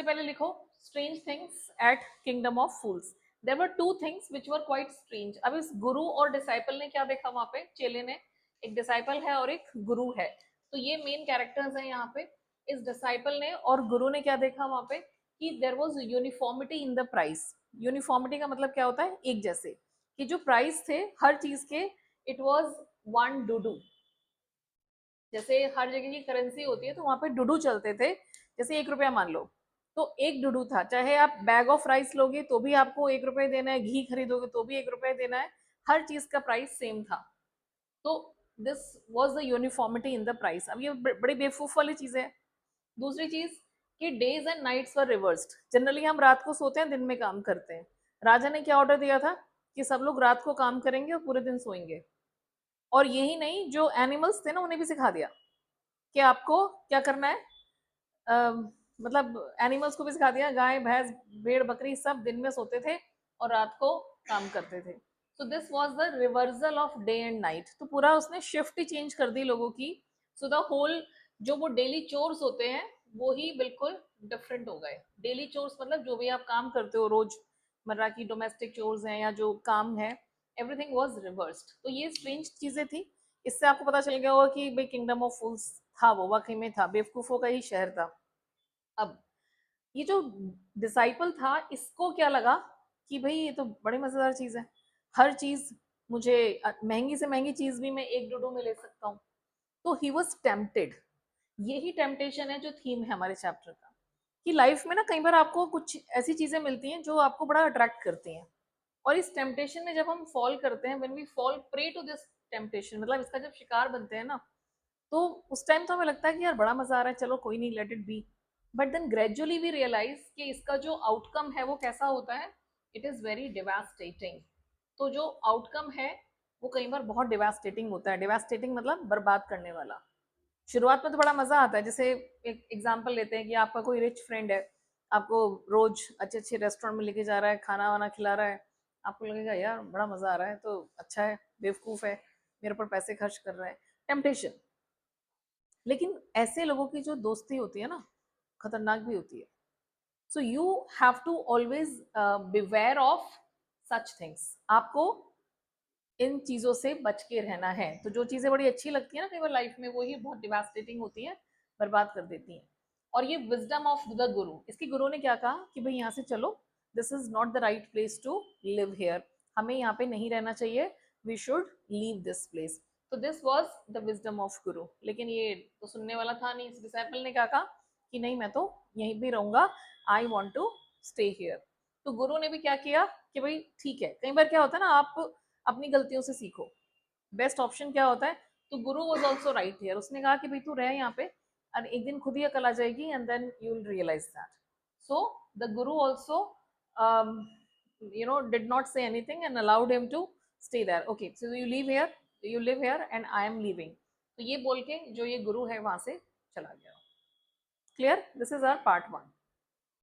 पहले लिखो strange things at kingdom of fools. There were two things which were quite strange. अब इस गुरु और डिसाइपल ने क्या देखा वहां पे, चेले ने, एक डिसाइपल है और एक गुरु है, तो ये मेन कैरेक्टर्स हैं यहाँ पे। इस डिसाइपल ने और गुरु ने क्या देखा वहां पे कि there was uniformity in the price. Uniformity का मतलब क्या होता है, एक जैसे, कि जो प्राइस थे हर चीज के, इट वाज वन डुडू। जैसे हर जगह की करेंसी होती है तो वहां पे डुडू चलते थे। जैसे 1 रुपया मान लो, तो 1 डुडू था। चाहे आप बैग ऑफ राइस लोगे तो भी आपको 1 रुपये देना है, घी खरीदोगे तो भी 1 रुपये देना है, हर चीज का प्राइस सेम था। तो this was the uniformity in the price. अब ये बड़ी बेवकूफ वाली चीज है। दूसरी चीज कि days and nights were reversed. Generally हम रात को सोते हैं, दिन में काम करते हैं। राजा ने क्या ऑर्डर दिया था कि सब लोग रात को काम करेंगे और पूरे दिन सोएंगे। और यही नहीं, जो एनिमल्स थे ना उन्हें भी सिखा दिया कि आपको क्या करना है। मतलब एनिमल्स को भी सिखा दिया, गाय भैंस भेड़ बकरी सब दिन में सोते थे और रात को काम करते थे। So this was the reversal of day and night. तो पूरा उसने शिफ्ट ही चेंज कर दी लोगों की। सो द होल जो वो डेली चोर्स होते हैं वो ही बिल्कुल डिफरेंट हो गए। डेली चोर्स मतलब जो भी आप काम करते हो रोज मर्रा की, डोमेस्टिक चोर्स हैं या जो काम है, एवरीथिंग वॉज रिवर्स्ड। तो ये स्ट्रेंज चीजें थी। इससे आपको पता चल गया होगा कि भाई किंगडम ऑफ फूल्स था, वो वाकई में था, बेवकूफों का ही शहर था। अब ये जो डिसाइपल था इसको क्या लगा कि भाई ये तो बड़ी मजेदार चीज है, हर चीज मुझे महंगी से महंगी चीज भी मैं 1 डुडू में ले सकता हूँ। तो ही वॉज टेम्पटेड। यही टेम्पटेशन है जो थीम है हमारे चैप्टर का, कि लाइफ में ना कई बार आपको कुछ ऐसी चीजें मिलती हैं जो आपको बड़ा अट्रैक्ट करती हैं, और इस टेम्पटेशन में जब हम फॉल करते हैं, when we fall prey to this temptation, मतलब इसका जब शिकार बनते हैं ना, तो उस टाइम तो हमें लगता है कि यार बड़ा मजा आ रहा है, चलो कोई नहीं, let it be. But then gradually we realise कि इसका जो आउटकम है वो कैसा होता है, इट इज वेरी डिवास्टेटिंग। तो जो आउटकम है वो कई बार बहुत डिवास्टेटिंग होता है। डिवास्टेटिंग मतलब बर्बाद करने वाला। शुरुआत में तो बड़ा मजा आता है। जैसे एक एग्जांपल लेते हैं कि आपका कोई रिच फ्रेंड है, आपको रोज अच्छे अच्छे रेस्टोरेंट में लेके जा रहा है, खाना वाना खिला रहा है, आपको लगेगा यार बड़ा मजा आ रहा है, तो अच्छा है, बेवकूफ है, मेरे ऊपर पैसे खर्च कर रहा है, टेम्पटेशन। लेकिन ऐसे लोगों की जो दोस्ती होती है ना, खतरनाक भी होती है। So you have to always beware of such things. आपको इन चीजों से बच के रहना है। तो जो चीजें बड़ी अच्छी लगती है ना कई बार लाइफ में, वो ही बहुत डिवास्टेटिंग होती है, बर्बाद कर देती हैं। और ये विजडम ऑफ द गुरु, इसकी गुरु ने क्या कहा कि भाई यहाँ से चलो, this is not the right place to live here, हमें यहाँ पे नहीं रहना चाहिए, we should leave this place. तो this was the wisdom of guru. लेकिन ये तो सुनने वाला था नहीं। इस डिसाइपल ने क्या कहा कि नहीं, मैं तो यहीं भी रहूंगा, I want to stay here. तो गुरु ने भी क्या किया कि भाई ठीक है, कई बार क्या होता है ना, आप अपनी गलतियों से सीखो, बेस्ट ऑप्शन क्या होता है। तो गुरु वॉज ऑल्सो राइट हियर। उसने कहा कि भाई तू रह यहाँ पे, और एक दिन खुद ही अकल आ जाएगी, and then you will realise that. So the guru also did not say anything and allowed him to stay there. Okay, so you live here and I am leaving. तो ये बोल के जो ये गुरु है वहां से चला गया। Clear? This is our part 1।